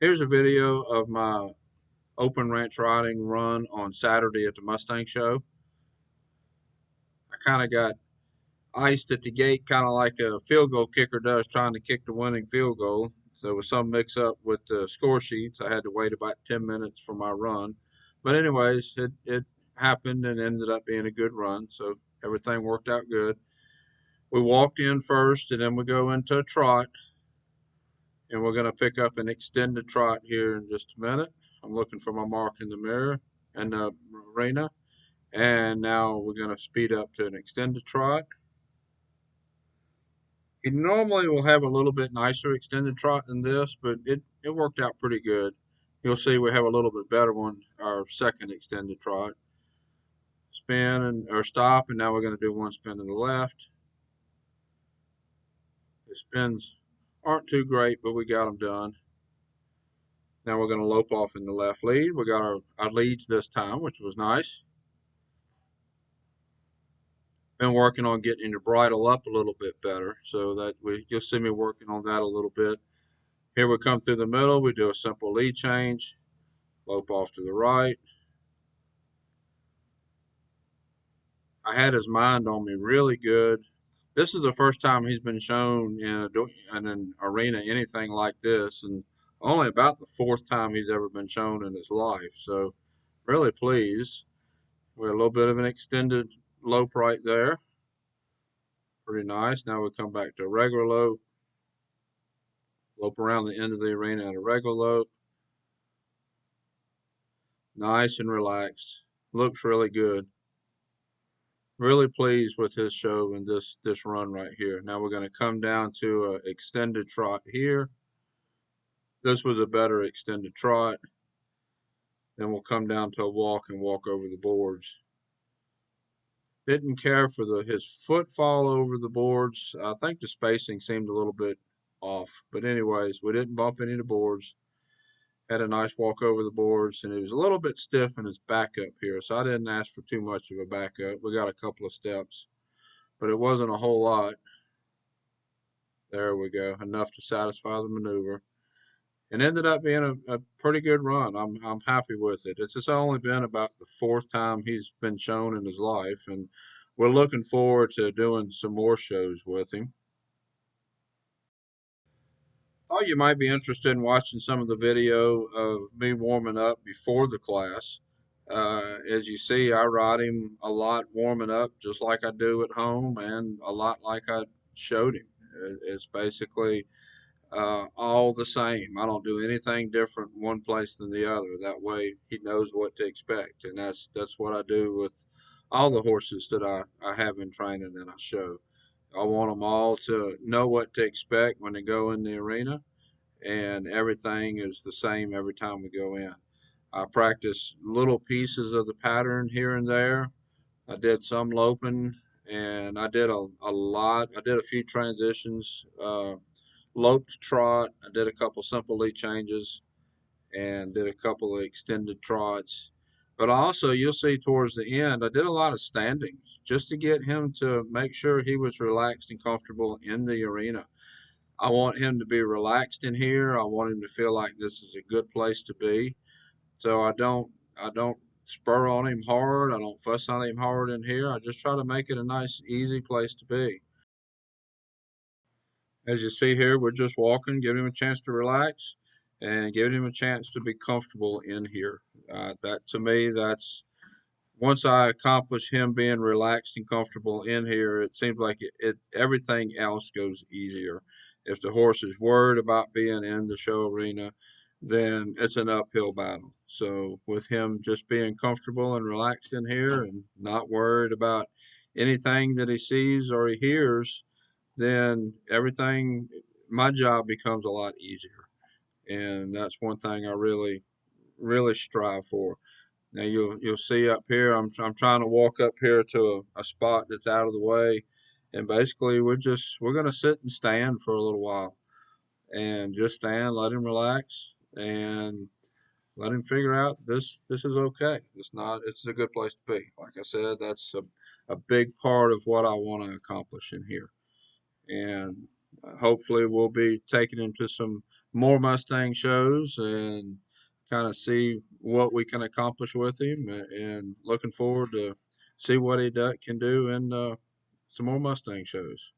Here's a video of my open ranch riding run on Saturday at the Mustang Show. I kind of got iced at the gate, kind of like a field goal kicker does trying to kick the winning field goal. So there was some mix up with the score sheets. I had to wait about 10 minutes for my run. But anyways, it happened and ended up being a good run. So everything worked out good. We walked in first and then we go into a trot, and we're going to pick up an extended trot here in just a minute. I'm looking for my mark in the mirror and the arena. And now we're going to speed up to an extended trot. It normally will have a little bit nicer extended trot than this, but it worked out pretty good. You'll see we have a little bit better one, our second extended trot. Spin and or stop, and now we're going to do one spin to the left. The spins aren't too great, but we got them done. Now we're going to lope off in the left lead. We got our leads this time, which was nice. Been working on getting the bridle up a little bit better, so that you'll see me working on that a little bit. Here we come through the middle. We do a simple lead change, lope off to the right. I had his mind on me really good. This is the first time he's been shown in an arena anything like this, and only about the fourth time he's ever been shown in his life. So really pleased. We're a little bit of an extended lope right there. Pretty nice. Now we come back to a regular lope around the end of the arena at a regular lope. Nice and relaxed. Looks really good. Really pleased with his show and this run right here. Now we're going to come down to an extended trot here. This was a better extended trot. Then we'll come down to a walk and walk over the boards. Didn't care for his foot fall over the boards. I think the spacing seemed a little bit off. But anyways, we didn't bump any of the boards. Had a nice walk over the boards, and he was a little bit stiff in his backup here, so I didn't ask for too much of a backup. We got a couple of steps, but it wasn't a whole lot. There we go, enough to satisfy the maneuver. And ended up being a pretty good run. I'm happy with it. It's just only been about the fourth time he's been shown in his life, and we're looking forward to doing some more shows with him. Thought you might be interested in watching some of the video of me warming up before the class. As you see, I ride him a lot warming up, just like I do at home, and a lot like I showed him. It's basically all the same. I don't do anything different one place than the other. That way, he knows what to expect, and that's what I do with all the horses that I have in training and I show. I want them all to know what to expect when they go in the arena, and everything is the same every time we go in. I practice little pieces of the pattern here and there. I did some loping, and I did a lot. I did a few transitions, loped trot. I did a couple simple lead changes, and did a couple of extended trots. But also, you'll see towards the end, I did a lot of standings just to get him to make sure he was relaxed and comfortable in the arena. I want him to be relaxed in here. I want him to feel like this is a good place to be. So I don't spur on him hard. I don't fuss on him hard in here. I just try to make it a nice, easy place to be. As you see here, we're just walking, giving him a chance to relax and giving him a chance to be comfortable in here. That to me, that's once I accomplish him being relaxed and comfortable in here, it seems like it everything else goes easier. If the horse is worried about being in the show arena, then it's an uphill battle. So with him just being comfortable and relaxed in here and not worried about anything that he sees or he hears, then everything my job becomes a lot easier. And that's one thing I really strive for. Now you'll see up here, I'm trying to walk up here to a spot that's out of the way, and basically we're gonna sit and stand for a little while, and just stand, let him relax, and let him figure out this is okay. It's a good place to be. Like I said, that's a big part of what I want to accomplish in here, and hopefully we'll be taking him to some more Mustang shows and kind of see what we can accomplish with him, and looking forward to see what he can do in some more Mustang shows.